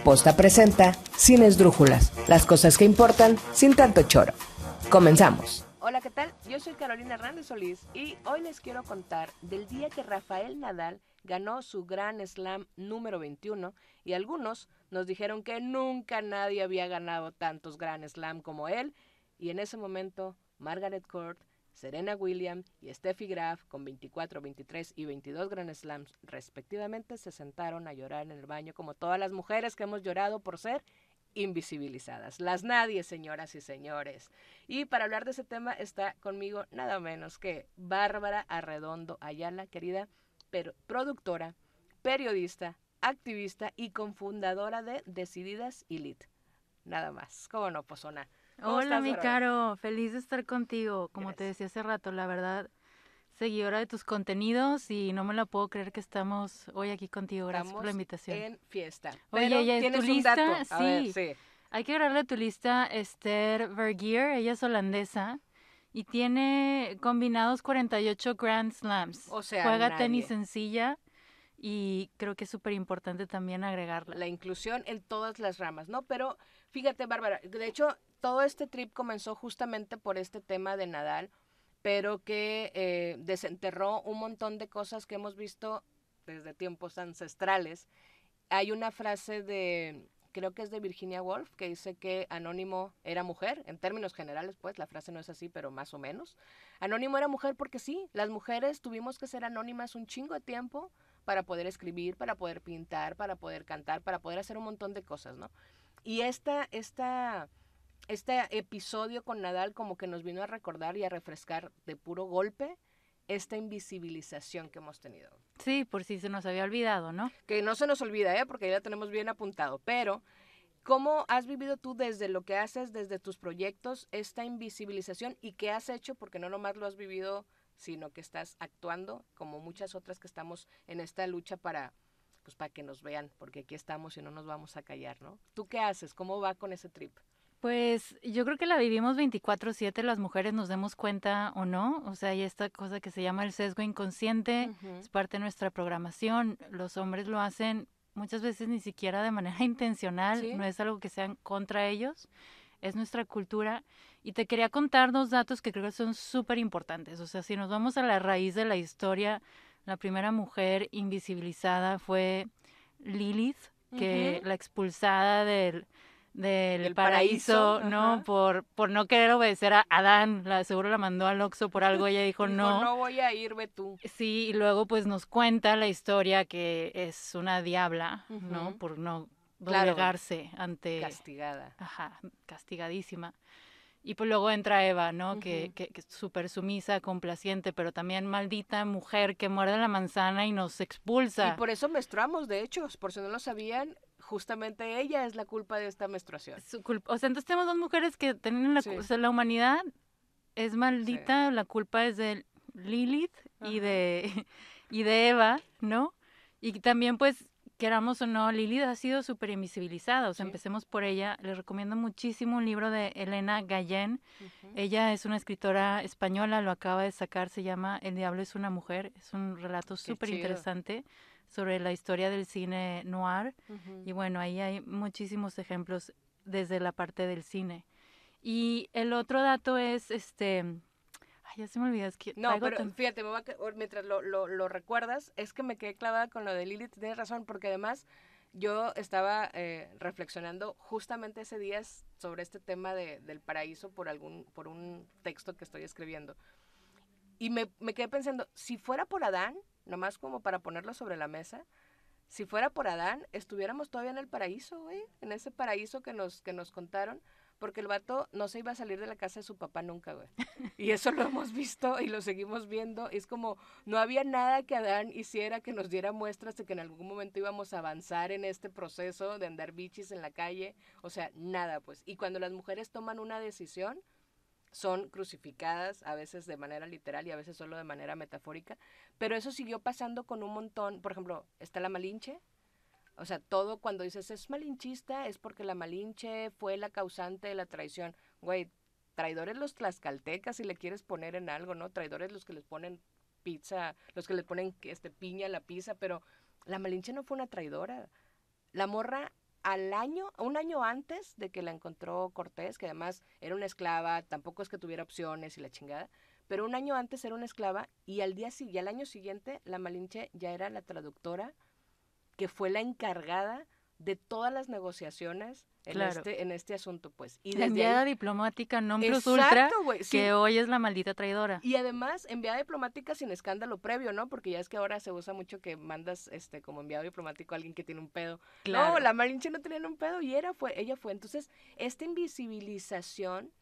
Posta presenta Sin Esdrújulas, las cosas que importan sin tanto choro. Comenzamos. Hola, ¿qué tal? Yo soy Carolina Hernández Solís y hoy les quiero contar del día que Rafael Nadal ganó su Grand Slam número 21 y algunos nos dijeron que nunca nadie había ganado tantos Grand Slam como él, y en ese momento Margaret Court, Serena Williams y Steffi Graf, con 24, 23 y 22 Grand Slams respectivamente, se sentaron a llorar en el baño como todas las mujeres que hemos llorado por ser invisibilizadas. Las nadie, señoras y señores. Y para hablar de ese tema está conmigo nada menos que Bárbara Arredondo Ayala, querida productora, periodista, activista y cofundadora de Decididas y Lit. Nada más. ¿Cómo no, Pozona? Hola, mi Caro. Feliz de estar contigo. Como Gracias. te decía hace rato, la verdad, seguidora de tus contenidos y no me la puedo creer que estamos hoy aquí contigo. Gracias por la invitación. En fiesta. Oye, ella es tu lista. Dato. A ver, sí. Hay que agregarle a tu lista Esther Vergeer. Ella es holandesa y tiene combinados 48 Grand Slams. O sea, juega tenis en silla. Y creo que es súper importante también agregarla. La inclusión en todas las ramas, ¿no? Pero fíjate, Bárbara, de hecho, todo este trip comenzó justamente por este tema de Nadal, pero que desenterró un montón de cosas que hemos visto desde tiempos ancestrales. Hay una frase creo que es de Virginia Woolf, que dice que Anónimo era mujer, en términos generales, pues, la frase no es así, pero más o menos. Anónimo era mujer porque sí, las mujeres tuvimos que ser anónimas un chingo de tiempo para poder escribir, para poder pintar, para poder cantar, para poder hacer un montón de cosas, ¿no? Y este episodio con Nadal como que nos vino a recordar y a refrescar de puro golpe esta invisibilización que hemos tenido. Sí, por si se nos había olvidado, ¿no? Que no se nos olvida, porque ya la tenemos bien apuntado, pero ¿cómo has vivido tú desde lo que haces, desde tus proyectos, esta invisibilización y qué has hecho? Porque no nomás lo has vivido, sino que estás actuando como muchas otras que estamos en esta lucha para que nos vean, porque aquí estamos y no nos vamos a callar, ¿no? ¿Tú qué haces? ¿Cómo va con ese trip? Pues yo creo que la vivimos 24/7, las mujeres nos demos cuenta o no, o sea, hay esta cosa que se llama el sesgo inconsciente, es parte de nuestra programación, los hombres lo hacen muchas veces ni siquiera de manera intencional, ¿Sí? No es algo que sean contra ellos, es nuestra cultura. Y te quería contar dos datos que creo que son súper importantes, o sea, si nos vamos a la raíz de la historia, la primera mujer invisibilizada fue Lilith, que la expulsada del paraíso, ¿no? Por no querer obedecer a Adán, seguro la mandó al Oxxo por algo, ella dijo no. No voy a ir, ve tú. Sí, y luego pues nos cuenta la historia que es una diabla, ¿no? Por no doblegarse ante... Castigada. Ajá, castigadísima. Y pues luego entra Eva, ¿no? Que es súper sumisa, complaciente, pero también maldita mujer que muerde la manzana y nos expulsa. Y por eso menstruamos, de hecho, por si no lo sabían, justamente ella es la culpa de esta menstruación. O sea, entonces tenemos dos mujeres que tienen o sea, la humanidad es maldita, la culpa es de Lilith y de Eva, ¿no? Y también pues queramos o no, Lilith ha sido súper invisibilizada, o sea, empecemos por ella. Les recomiendo muchísimo un libro de Elena Gallén. Ella es una escritora española, lo acaba de sacar, se llama El diablo es una mujer. Es un relato súper interesante sobre la historia del cine noir. Y bueno, ahí hay muchísimos ejemplos desde la parte del cine. Y el otro dato es, ay, ya se me olvidó, es que... No, pero fíjate, mientras lo recuerdas, es que me quedé clavada con lo de Lilith, tienes razón, porque además yo estaba reflexionando justamente ese día sobre este tema del paraíso por un texto que estoy escribiendo. Y me quedé pensando, si fuera por Adán, nomás como para ponerlo sobre la mesa, si fuera por Adán, estuviéramos todavía en el paraíso, güey, en ese paraíso que nos contaron, porque el vato no se iba a salir de la casa de su papá nunca, güey. Y eso lo hemos visto y lo seguimos viendo. Es como, no había nada que Adán hiciera que nos diera muestras de que en algún momento íbamos a avanzar en este proceso de andar bichis en la calle. O sea, nada, pues. Y cuando las mujeres toman una decisión, son crucificadas, a veces de manera literal y a veces solo de manera metafórica. Pero eso siguió pasando con un montón. Por ejemplo, está la Malinche. O sea, todo cuando dices es malinchista es porque la Malinche fue la causante de la traición. Güey, traidores los tlaxcaltecas si le quieres poner en algo, ¿no? Traidores los que les ponen pizza, los que le ponen piña a la pizza, pero la Malinche no fue una traidora. La morra un año antes de que la encontró Cortés, que además era una esclava, tampoco es que tuviera opciones y la chingada, pero un año antes era una esclava y al año siguiente la Malinche ya era la traductora que fue la encargada de todas las negociaciones en este asunto, pues. Y la enviada diplomática non plus exacto, ultra, güey, sí. que hoy es la maldita traidora. Y además, enviada diplomática sin escándalo previo, ¿no? Porque ya es que ahora se usa mucho que mandas como enviado diplomático a alguien que tiene un pedo. Claro. No, la Malinche no tenía un pedo y ella fue. Entonces, esta invisibilización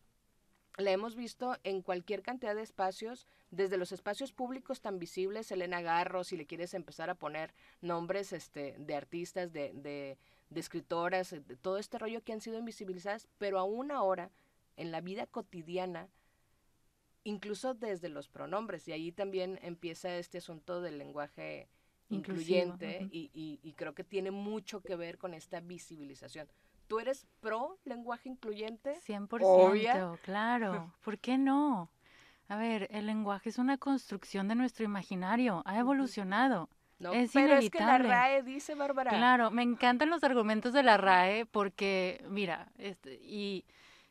la hemos visto en cualquier cantidad de espacios, desde los espacios públicos tan visibles, Elena Garro, si le quieres empezar a poner nombres de artistas, de escritoras, de todo este rollo que han sido invisibilizadas, pero aún ahora, en la vida cotidiana, incluso desde los pronombres, y ahí también empieza este asunto del lenguaje incluyente, uh-huh. y creo que tiene mucho que ver con esta visibilización. ¿Tú eres pro lenguaje incluyente? 100%, obvia. Claro. ¿Por qué no? A ver, el lenguaje es una construcción de nuestro imaginario, ha evolucionado. No, es pero inevitable. Es que la RAE dice, Bárbara. Claro, me encantan los argumentos de la RAE porque, mira,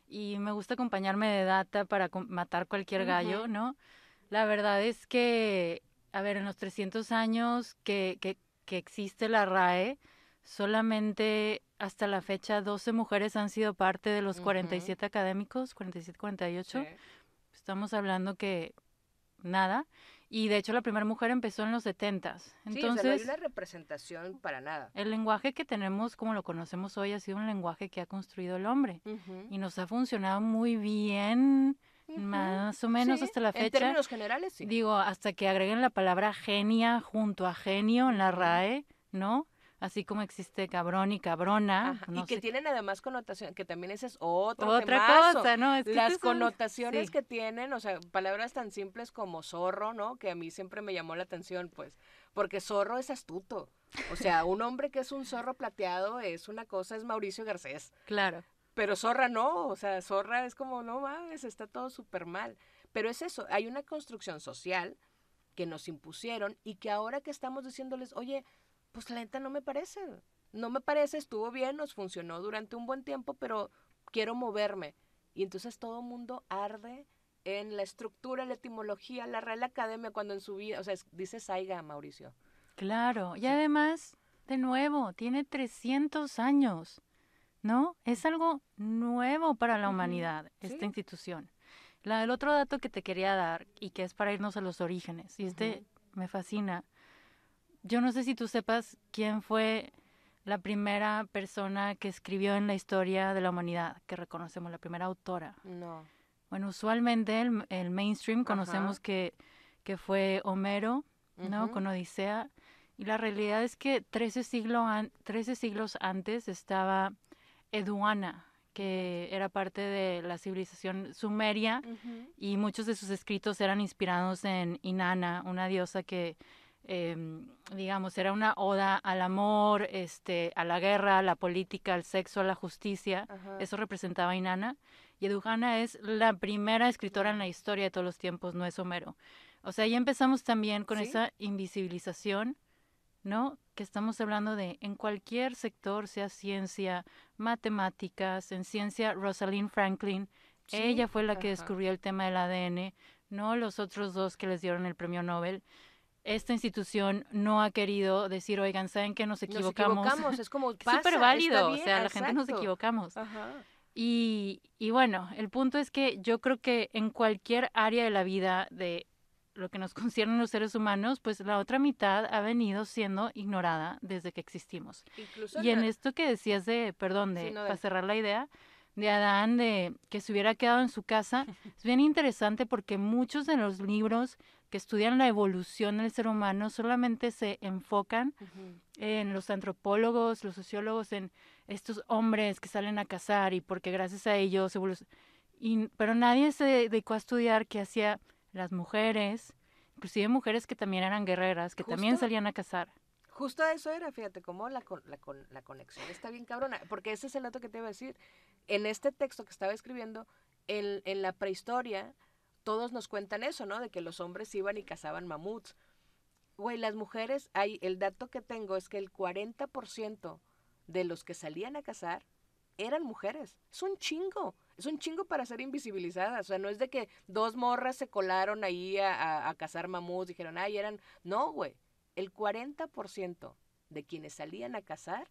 y me gusta acompañarme de data para matar cualquier gallo, uh-huh. ¿no? La verdad es que, a ver, en los 300 años que existe la RAE, solamente hasta la fecha 12 mujeres han sido parte de los 47 uh-huh. académicos, 47, 48. Sí. Estamos hablando que nada. Y de hecho la primera mujer empezó en los 70s. Entonces, sí, o sea, no hay una representación para nada. El lenguaje que tenemos, como lo conocemos hoy, ha sido un lenguaje que ha construido el hombre. Uh-huh. Y nos ha funcionado muy bien, uh-huh. más o menos sí, hasta la fecha. En términos generales, sí. Digo, hasta que agreguen la palabra genia junto a genio en la RAE, ¿no? Así como existe cabrón y cabrona. No y que tienen además connotación, que también ese es otra cosa, ¿no? Es que las connotaciones sí. que tienen, o sea, palabras tan simples como zorro, ¿no? Que a mí siempre me llamó la atención, pues, porque zorro es astuto. O sea, un hombre que es un zorro plateado es una cosa, es Mauricio Garcés. Claro. Pero zorra no, o sea, zorra es como, no mames, está todo súper mal. Pero es eso, hay una construcción social que nos impusieron y que ahora que estamos diciéndoles, oye, pues la neta no me parece, estuvo bien, nos funcionó durante un buen tiempo, pero quiero moverme. Y entonces todo el mundo arde en la estructura, la etimología, la Real Academia, cuando en su vida, o sea, dice Saiga, Mauricio. Claro, y además, de nuevo, tiene 300 años, ¿no? Es algo nuevo para la humanidad, esta institución. El otro dato que te quería dar, y que es para irnos a los orígenes, y me fascina. Yo no sé si tú sepas quién fue la primera persona que escribió en la historia de la humanidad, que reconocemos, la primera autora. No. Bueno, usualmente el mainstream conocemos que fue Homero, ¿no? Con Odisea. Y la realidad es que 13 siglos antes estaba Eduana, que era parte de la civilización sumeria, y muchos de sus escritos eran inspirados en Inanna, una diosa que digamos, era una oda al amor, a la guerra, a la política, al sexo, a la justicia. Ajá. Eso representaba a Inanna. Y Eduana es la primera escritora en la historia de todos los tiempos, no es Homero. O sea, ya empezamos también con esa invisibilización, ¿no? Que estamos hablando de en cualquier sector, sea ciencia, matemáticas, en ciencia, Rosalind Franklin, ella fue la que descubrió el tema del ADN, no los otros dos que les dieron el premio Nobel. Esta institución no ha querido decir, oigan, ¿saben qué? Nos equivocamos. Es como pasa, es súper válido, bien, o sea, la gente nos equivocamos. Ajá. Y bueno, el punto es que yo creo que en cualquier área de la vida de lo que nos concierne los seres humanos, pues la otra mitad ha venido siendo ignorada desde que existimos. Incluso y en esto que decías para cerrar la idea, de Adán, de que se hubiera quedado en su casa, es bien interesante porque muchos de los libros que estudian la evolución del ser humano solamente se enfocan en los antropólogos, los sociólogos, en estos hombres que salen a cazar y porque gracias a ellos pero nadie se dedicó a estudiar qué hacía las mujeres, inclusive mujeres que también eran guerreras, que también salían a cazar. Justo eso era, fíjate, cómo la conexión está bien cabrona, porque ese es el dato que te iba a decir. En este texto que estaba escribiendo, en la prehistoria, todos nos cuentan eso, ¿no? De que los hombres iban y cazaban mamuts. Güey, las mujeres, el dato que tengo es que el 40% de los que salían a cazar eran mujeres. Es un chingo para ser invisibilizadas. O sea, no es de que dos morras se colaron ahí a cazar mamuts, dijeron, ay, eran... No, güey, el 40% de quienes salían a cazar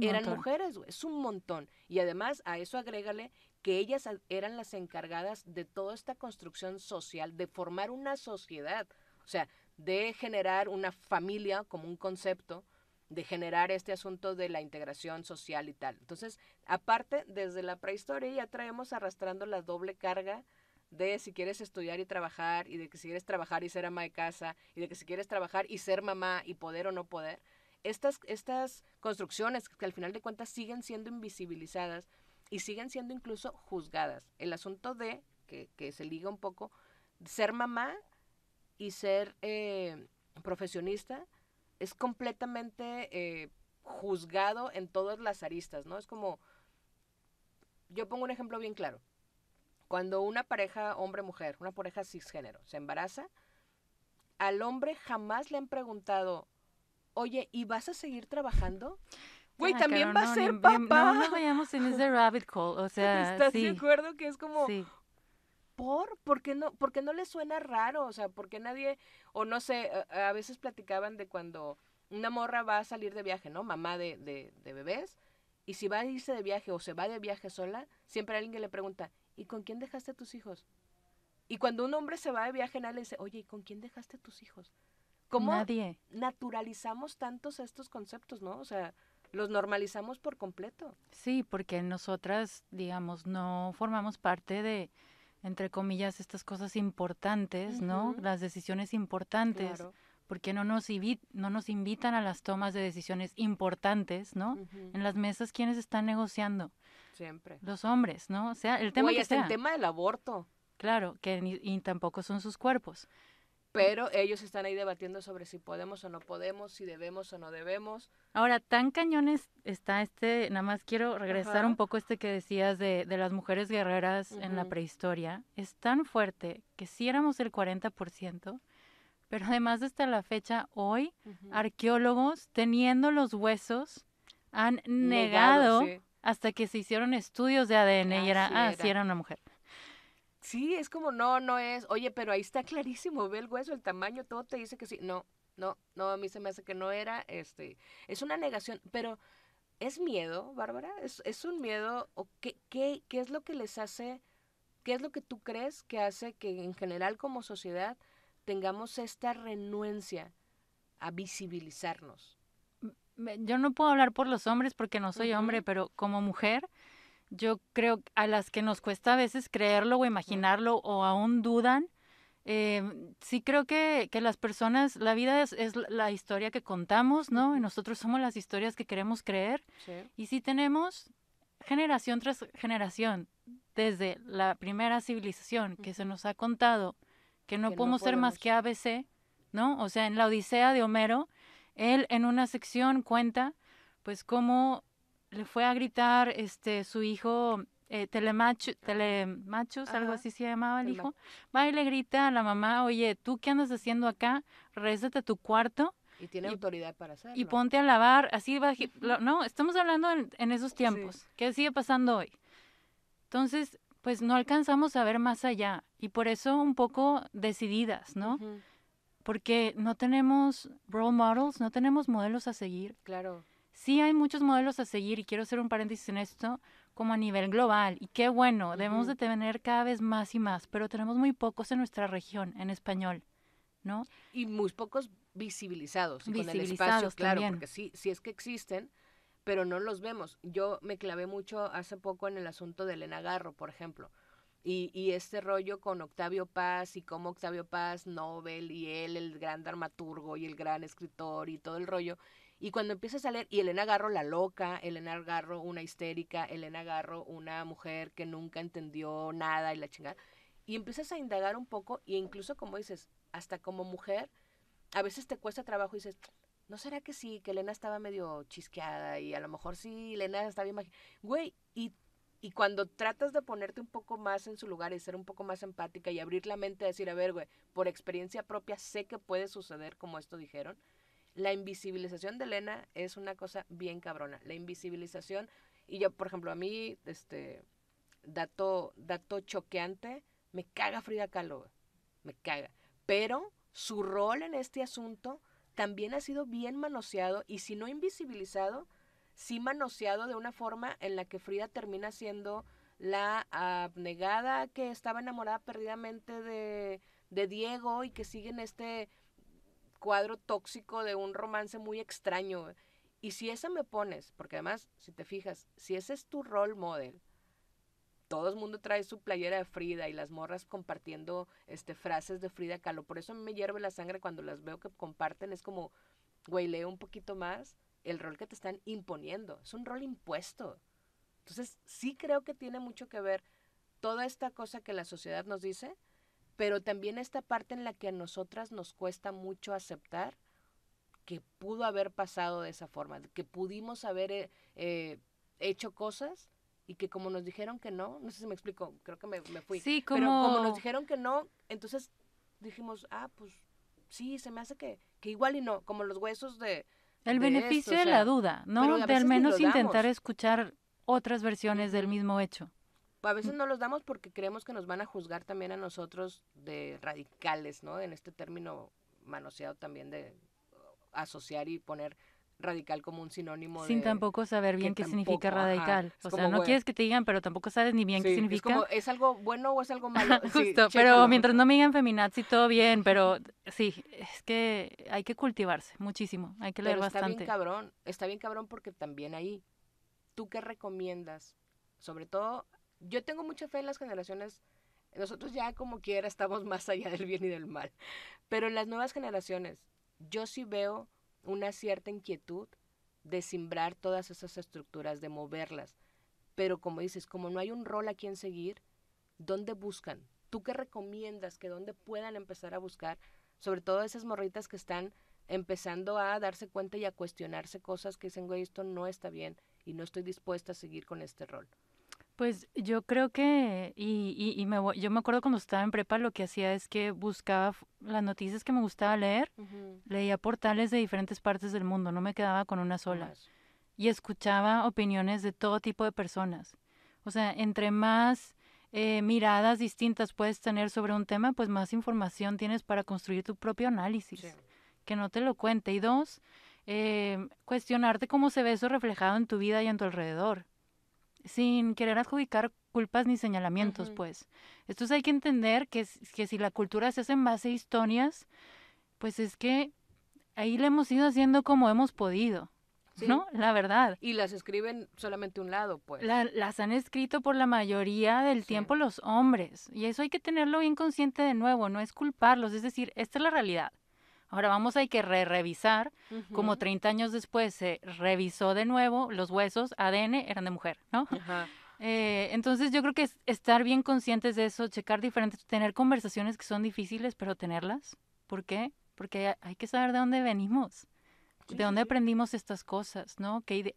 eran mujeres, güey, es un montón. Y además a eso agrégale que ellas eran las encargadas de toda esta construcción social, de formar una sociedad, o sea, de generar una familia como un concepto, de generar este asunto de la integración social y tal. Entonces, aparte, desde la prehistoria ya traemos arrastrando la doble carga de si quieres estudiar y trabajar, y de que si quieres trabajar y ser ama de casa, y de que si quieres trabajar y ser mamá y poder o no poder. Estas construcciones que al final de cuentas siguen siendo invisibilizadas y siguen siendo incluso juzgadas. El asunto de, que se liga un poco, ser mamá y ser profesionista es completamente juzgado en todas las aristas, ¿no? Es como, yo pongo un ejemplo bien claro. Cuando una pareja hombre-mujer, una pareja cisgénero, se embaraza, al hombre jamás le han preguntado, oye, ¿y vas a seguir trabajando? Güey, también va a ser papá. No vayamos en ese rabbit hole, o sea, ¿Estás de acuerdo que es como, sí. ¿por qué no le suena raro? O sea, ¿por qué nadie, o no sé, a veces platicaban de cuando una morra va a salir de viaje, ¿no? Mamá de bebés, y si va a irse de viaje o se va de viaje sola, siempre hay alguien que le pregunta, ¿y con quién dejaste a tus hijos? Y cuando un hombre se va de viaje, nadie le dice, oye, ¿y con quién dejaste a tus hijos? ¿Cómo Nadie. naturalizamos tantos estos conceptos, no? O sea, los normalizamos por completo. Sí, porque nosotras, digamos, no formamos parte de, entre comillas, estas cosas importantes, ¿no? Las decisiones importantes, Claro. porque no nos invitan a las tomas de decisiones importantes, ¿no? En las mesas, ¿quiénes están negociando? Siempre. Los hombres, ¿no? O sea, el tema Oye, que hasta sea. el tema del aborto. Claro, y tampoco son sus cuerpos. Pero ellos están ahí debatiendo sobre si podemos o no podemos, si debemos o no debemos. Ahora, tan cañones está nada más quiero regresar un poco que decías de las mujeres guerreras en la prehistoria. Es tan fuerte que sí éramos el 40%, pero además hasta la fecha, hoy, arqueólogos, teniendo los huesos, han negado sí. hasta que se hicieron estudios de ADN y sí era una mujer. Sí, es como, no es, oye, pero ahí está clarísimo, ve el hueso, el tamaño, todo te dice que sí. No, a mí se me hace que no era, es una negación, pero ¿es miedo, Bárbara? ¿Es un miedo? ¿O qué es lo que les hace, qué es lo que tú crees que hace que en general como sociedad tengamos esta renuencia a visibilizarnos? Yo no puedo hablar por los hombres porque no soy hombre, pero como mujer, yo creo a las que nos cuesta a veces creerlo o imaginarlo o aún dudan, sí creo que las personas, la vida es la historia que contamos, ¿no? Y nosotros somos las historias que queremos creer. Sí. Y si tenemos generación tras generación, desde la primera civilización que se nos ha contado que no podemos ser más que ABC, ¿no? O sea, en la Odisea de Homero, él en una sección cuenta, pues, cómo le fue a gritar su hijo Telemachus, algo así se llamaba el hijo, va y le grita a la mamá, oye, ¿tú qué andas haciendo acá? Rézate a tu cuarto. Y tiene autoridad para hacerlo. Y ponte a lavar, así va, no, estamos hablando en esos tiempos. Sí. ¿Qué sigue pasando hoy? Entonces, pues no alcanzamos a ver más allá y por eso un poco decididas, ¿no? Porque no tenemos role models, no tenemos modelos a seguir. Claro. Sí hay muchos modelos a seguir y quiero hacer un paréntesis en esto como a nivel global y qué bueno, debemos de tener cada vez más y más, pero tenemos muy pocos en nuestra región, en español, ¿no? Y muy pocos visibilizados. Y con el espacio, claro, también. porque sí es que existen, pero no los vemos. Yo me clavé mucho hace poco en el asunto de Elena Garro, por ejemplo. Y este rollo con Octavio Paz y cómo Octavio Paz, Nobel, y él, el gran dramaturgo y el gran escritor y todo el rollo. Y cuando empiezas a leer, y Elena Garro la loca, Elena Garro una histérica, Elena Garro una mujer que nunca entendió nada y la chingada. Y empiezas a indagar un poco, e incluso como dices, hasta como mujer, a veces te cuesta trabajo y dices, ¿no será que sí, que Elena estaba medio chisqueada y a lo mejor sí, Elena está bien güey, y cuando tratas de ponerte un poco más en su lugar y ser un poco más empática y abrir la mente a decir, a ver, güey, por experiencia propia sé que puede suceder como esto dijeron, la invisibilización de Elena es una cosa bien cabrona. La invisibilización, y yo, por ejemplo, a mí, dato choqueante, me caga Frida Kahlo, güey, me caga. Pero su rol en este asunto también ha sido bien manoseado, y si no invisibilizado, sí manoseado de una forma en la que Frida termina siendo la abnegada que estaba enamorada perdidamente de Diego y que sigue en este cuadro tóxico de un romance muy extraño. Y si esa me pones, porque además, si te fijas, si ese es tu role model, todo el mundo trae su playera de Frida y las morras compartiendo frases de Frida Kahlo. Por eso a mí me hierve la sangre cuando las veo que comparten. Es como, güey, lee un poquito más el rol que te están imponiendo. Es un rol impuesto. Entonces, sí creo que tiene mucho que ver toda esta cosa que la sociedad nos dice, pero también esta parte en la que a nosotras nos cuesta mucho aceptar que pudo haber pasado de esa forma, que pudimos haber hecho cosas y que como nos dijeron que no sé si me explico, creo que me fui. Sí, pero como nos dijeron que no, entonces dijimos, pues sí, se me hace que igual y no, como los huesos de... El beneficio esto, de la duda, ¿no? De al menos intentar escuchar otras versiones del mismo hecho. A veces no los damos porque creemos que nos van a juzgar también a nosotros de radicales, ¿no? En este término manoseado también de asociar y poner radical como un sinónimo sin tampoco saber bien qué significa radical. O sea, no quieres que te digan, pero tampoco sabes ni bien qué significa. Es como, ¿es algo bueno o es algo malo? Justo, pero mientras no me digan feminazi, todo bien, pero sí, es que hay que cultivarse muchísimo, hay que leer bastante. Está bien cabrón porque también ahí, ¿tú qué recomiendas? Sobre todo, yo tengo mucha fe en las generaciones, nosotros ya como quiera estamos más allá del bien y del mal, pero en las nuevas generaciones, yo sí veo una cierta inquietud de simbrar todas esas estructuras, de moverlas. Pero como dices, como no hay un rol a quien seguir, ¿dónde buscan? ¿Tú qué recomiendas que dónde puedan empezar a buscar? Sobre todo esas morritas que están empezando a darse cuenta y a cuestionarse cosas que dicen, güey, esto no está bien y no estoy dispuesta a seguir con este rol. Pues yo creo que, yo me acuerdo cuando estaba en prepa, lo que hacía es que buscaba las noticias que me gustaba leer, leía portales de diferentes partes del mundo, no me quedaba con una sola. Y escuchaba opiniones de todo tipo de personas. O sea, entre más miradas distintas puedes tener sobre un tema, pues más información tienes para construir tu propio análisis. Sí. Que no te lo cuente. Y dos, cuestionarte cómo se ve eso reflejado en tu vida y en tu alrededor, sin querer adjudicar culpas ni señalamientos, pues. Entonces hay que entender que si la cultura se hace en base a historias, pues es que ahí le hemos ido haciendo como hemos podido, sí, ¿no? La verdad. Y las escriben solamente un lado, pues. Las han escrito por la mayoría del tiempo los hombres, y eso hay que tenerlo bien consciente de nuevo, no es culparlos, es decir, esta es la realidad. Ahora vamos a que revisar, como 30 años después se revisó de nuevo, los huesos, ADN, eran de mujer, ¿no? Entonces yo creo que es estar bien conscientes de eso, checar diferentes, tener conversaciones que son difíciles, pero tenerlas. ¿Por qué? Porque hay que saber de dónde venimos, de dónde aprendimos estas cosas, ¿no? ¿Qué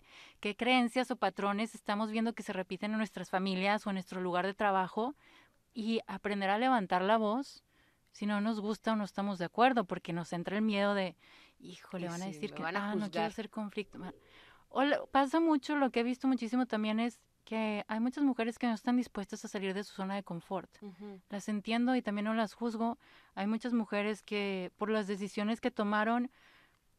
creencias o patrones estamos viendo que se repiten en nuestras familias o en nuestro lugar de trabajo? Y aprender a levantar la voz si no nos gusta o no estamos de acuerdo, porque nos entra el miedo de, híjole, van a decir que no quiero hacer conflicto. Pasa mucho, lo que he visto muchísimo también es que hay muchas mujeres que no están dispuestas a salir de su zona de confort. Las entiendo y también no las juzgo. Hay muchas mujeres que por las decisiones que tomaron,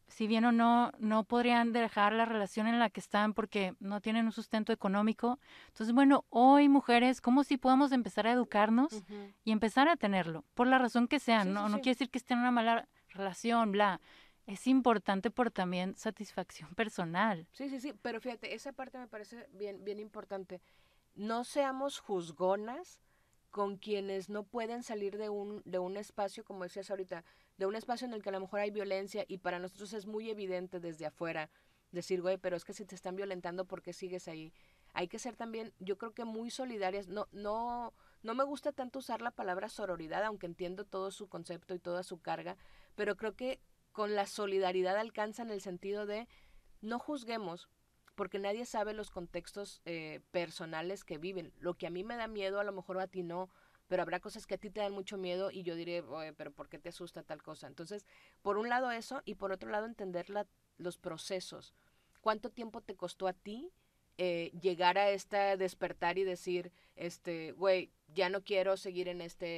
si bien o no podrían dejar la relación en la que están porque no tienen un sustento económico. Entonces, bueno, hoy mujeres, ¿cómo si podamos empezar a educarnos y empezar a tenerlo? Por la razón que sea, no quiere decir que esté en una mala relación, bla. Es importante por también satisfacción personal. Sí, pero fíjate, esa parte me parece bien importante. No seamos juzgonas con quienes no pueden salir de un espacio, como decías ahorita, de un espacio en el que a lo mejor hay violencia y para nosotros es muy evidente desde afuera decir, güey, pero es que si te están violentando, ¿por qué sigues ahí? Hay que ser también, yo creo que muy solidarias. No me gusta tanto usar la palabra sororidad, aunque entiendo todo su concepto y toda su carga, pero creo que con la solidaridad alcanza en el sentido de no juzguemos, porque nadie sabe los contextos personales que viven. Lo que a mí me da miedo, a lo mejor a ti no, pero habrá cosas que a ti te dan mucho miedo y yo diré, oye, pero ¿por qué te asusta tal cosa? Entonces, por un lado eso y por otro lado entender los procesos. ¿Cuánto tiempo te costó a ti llegar a este despertar y decir, güey, ya no quiero seguir en esta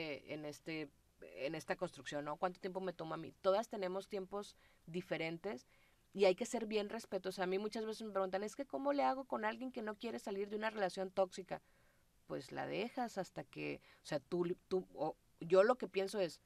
construcción, ¿no? ¿Cuánto tiempo me toma a mí? Todas tenemos tiempos diferentes y hay que ser bien respetuosos. A mí muchas veces me preguntan, es que ¿cómo le hago con alguien que no quiere salir de una relación tóxica? Pues la dejas hasta que, o sea, yo lo que pienso es,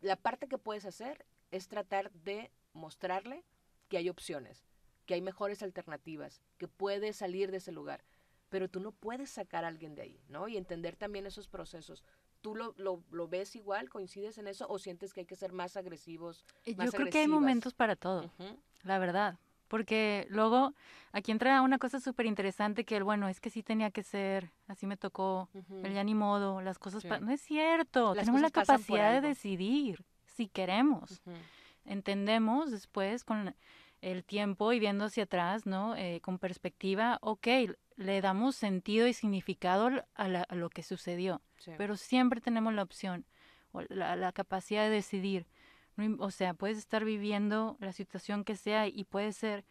la parte que puedes hacer es tratar de mostrarle que hay opciones, que hay mejores alternativas, que puedes salir de ese lugar, pero tú no puedes sacar a alguien de ahí, ¿no? Y entender también esos procesos. ¿Tú lo ves igual? ¿Coincides en eso? ¿O sientes que hay que ser más agresivos, más Yo creo que hay momentos para todo, la verdad. Porque luego aquí entra una cosa súper interesante que, bueno, es que sí tenía que ser, así me tocó, el ya ni modo, las cosas... No es cierto, tenemos la capacidad de decidir si queremos. Entendemos después con el tiempo y viendo hacia atrás, ¿no? Con perspectiva, ok, le damos sentido y significado a lo que sucedió, pero siempre tenemos la opción, o la capacidad de decidir. O sea, puedes estar viviendo la situación que sea y puede ser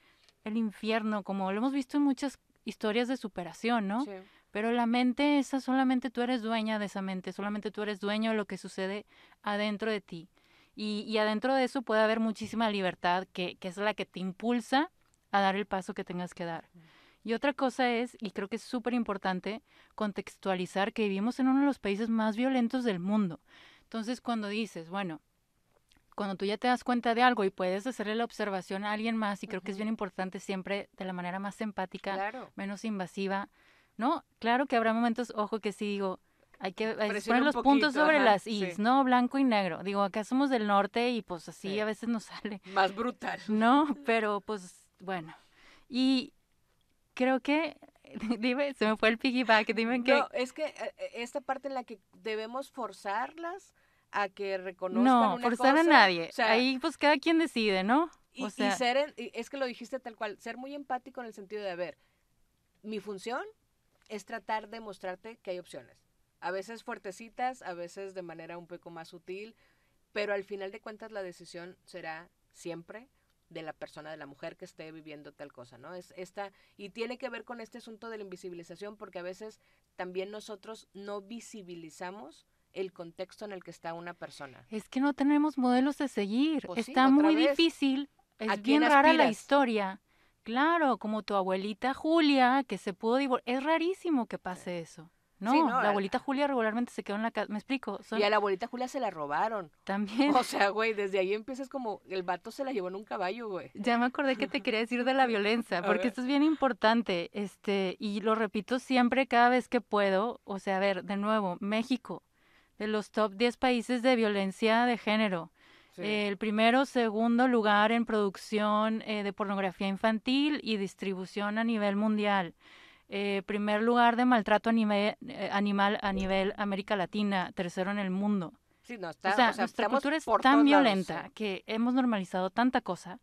el infierno, como lo hemos visto en muchas historias de superación, ¿no? Sí. Pero la mente esa, solamente tú eres dueña de esa mente, solamente tú eres dueño de lo que sucede adentro de ti. Y adentro de eso puede haber muchísima libertad, que es la que te impulsa a dar el paso que tengas que dar. Y otra cosa es, y creo que es súper importante, contextualizar que vivimos en uno de los países más violentos del mundo. Entonces, cuando dices, bueno, cuando tú ya te das cuenta de algo y puedes hacerle la observación a alguien más, y creo que es bien importante siempre de la manera más empática, menos invasiva, ¿no? Claro que habrá momentos, ojo, que sí digo, hay que poner los puntos sobre las is, ¿no? Blanco y negro. Digo, acá somos del norte y pues así a veces nos sale. Más brutal. No, pero pues bueno. Y creo que, dime, se me fue el piggyback, dime qué. No, es que esta parte en la que debemos forzarlas a que reconozcan no, una forzar cosa, a nadie. O sea, ahí pues cada quien decide, ¿no? Y es que lo dijiste tal cual, ser muy empático en el sentido de, a ver, mi función es tratar de mostrarte que hay opciones. A veces fuertecitas, a veces de manera un poco más sutil, pero al final de cuentas la decisión será siempre de la persona, de la mujer que esté viviendo tal cosa, ¿no? Y tiene que ver con este asunto de la invisibilización, porque a veces también nosotros no visibilizamos el contexto en el que está una persona. Es que no tenemos modelos de seguir. Pues está muy difícil. Es bien rara la historia. Claro, como tu abuelita Julia, que se pudo divorciar. Es rarísimo que pase eso. No, sí, no, la abuelita Julia regularmente se quedó en la casa. ¿Me explico? Y a la abuelita Julia se la robaron. También. O sea, güey, desde ahí empiezas como, el vato se la llevó en un caballo, güey. Ya me acordé que te quería decir de la violencia, porque esto es bien importante, y lo repito siempre cada vez que puedo. O sea, a ver, de nuevo, México, de los top 10 países de violencia de género. Sí. El primero, segundo lugar en producción de pornografía infantil y distribución a nivel mundial. Primer lugar de maltrato animal a nivel América Latina, tercero en el mundo. Sí, no, o sea nuestra cultura es tan violenta lados, sí, que hemos normalizado tanta cosa,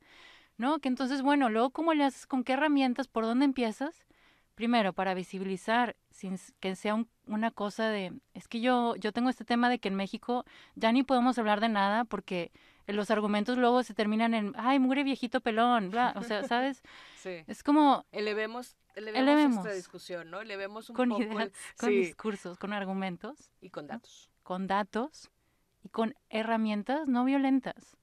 ¿no? Que entonces, bueno, luego, ¿cómo le haces? ¿Con qué herramientas? ¿Por dónde empiezas? Primero, para visibilizar, sin que sea una cosa de... Es que yo tengo este tema de que en México ya ni podemos hablar de nada porque los argumentos luego se terminan en, ay, mugre viejito pelón, bla. O sea, ¿sabes? Sí. Es como... Elevemos esta discusión, ¿no? Elevemos un con poco... ideas, con discursos, con argumentos. Y con datos. ¿No? Con datos y con herramientas no violentas.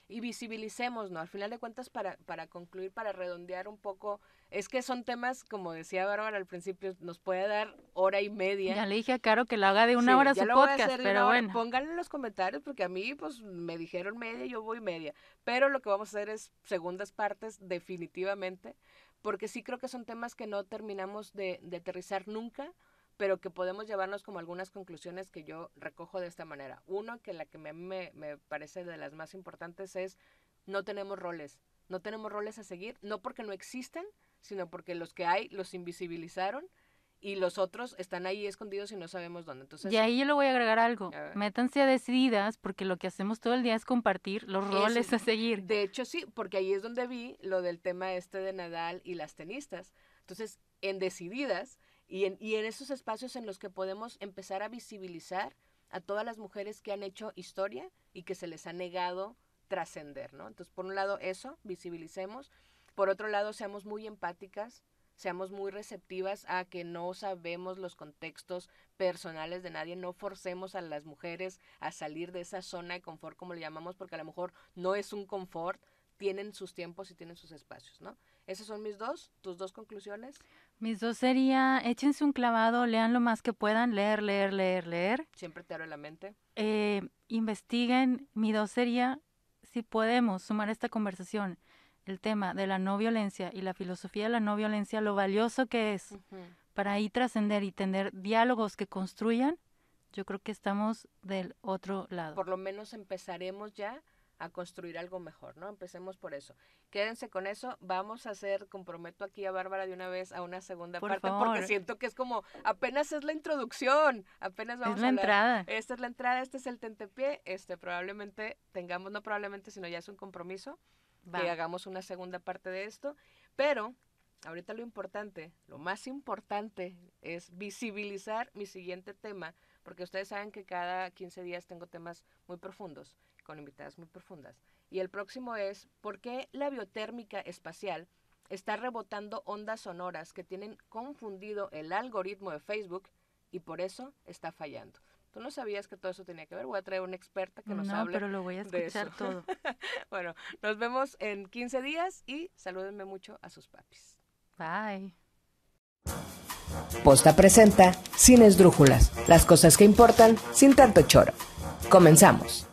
Y visibilicemos, ¿no? Al final de cuentas, para concluir, para redondear un poco, es que son temas, como decía Bárbara al principio, nos puede dar hora y media. Ya le dije a Caro que lo haga de una hora su podcast, pero bueno. Pónganlo en los comentarios, porque a mí, pues, me dijeron media, yo voy media. Pero lo que vamos a hacer es segundas partes, definitivamente, porque sí creo que son temas que no terminamos de aterrizar nunca, pero que podemos llevarnos como algunas conclusiones que yo recojo de esta manera. Uno, que la que a mí me parece de las más importantes es, no tenemos roles a seguir, no porque no existan, sino porque los que hay los invisibilizaron y los otros están ahí escondidos y no sabemos dónde. Entonces, y ahí yo le voy a agregar algo, métanse a Decididas, porque lo que hacemos todo el día es compartir los roles a seguir. De hecho sí, porque ahí es donde vi lo del tema de Nadal y las tenistas. Entonces, en Decididas, Y en esos espacios en los que podemos empezar a visibilizar a todas las mujeres que han hecho historia y que se les ha negado trascender, ¿no? Entonces, por un lado eso, visibilicemos. Por otro lado, seamos muy empáticas, seamos muy receptivas a que no sabemos los contextos personales de nadie, no forcemos a las mujeres a salir de esa zona de confort, como le llamamos, porque a lo mejor no es un confort, tienen sus tiempos y tienen sus espacios, ¿no? Esas son tus dos conclusiones. Mis dos sería, échense un clavado, lean lo más que puedan, leer. Siempre te abro la mente. Investiguen. Mi dos sería, si podemos sumar a esta conversación el tema de la no violencia y la filosofía de la no violencia, lo valioso que es para ahí trascender y tener diálogos que construyan, yo creo que estamos del otro lado. Por lo menos empezaremos ya a construir algo mejor, ¿no? Empecemos por eso. Quédense con eso. Vamos a comprometo aquí a Bárbara de una vez a una segunda parte, porque siento que es como, apenas es la introducción, apenas vamos a hablar. Entrada. Esta es la entrada, este es el tentepié, probablemente tengamos, no probablemente, sino ya es un compromiso, que hagamos una segunda parte de esto, pero ahorita lo importante, lo más importante es visibilizar mi siguiente tema, porque ustedes saben que cada 15 días tengo temas muy profundos, con invitadas muy profundas. Y el próximo es, ¿por qué la biotérmica espacial está rebotando ondas sonoras que tienen confundido el algoritmo de Facebook y por eso está fallando? ¿Tú no sabías que todo eso tenía que ver? Voy a traer una experta que nos hable. No, pero lo voy a escuchar todo. Bueno, nos vemos en 15 días y salúdenme mucho a sus papis. Bye. Posta presenta Sin Esdrújulas, las cosas que importan sin tanto choro. Comenzamos.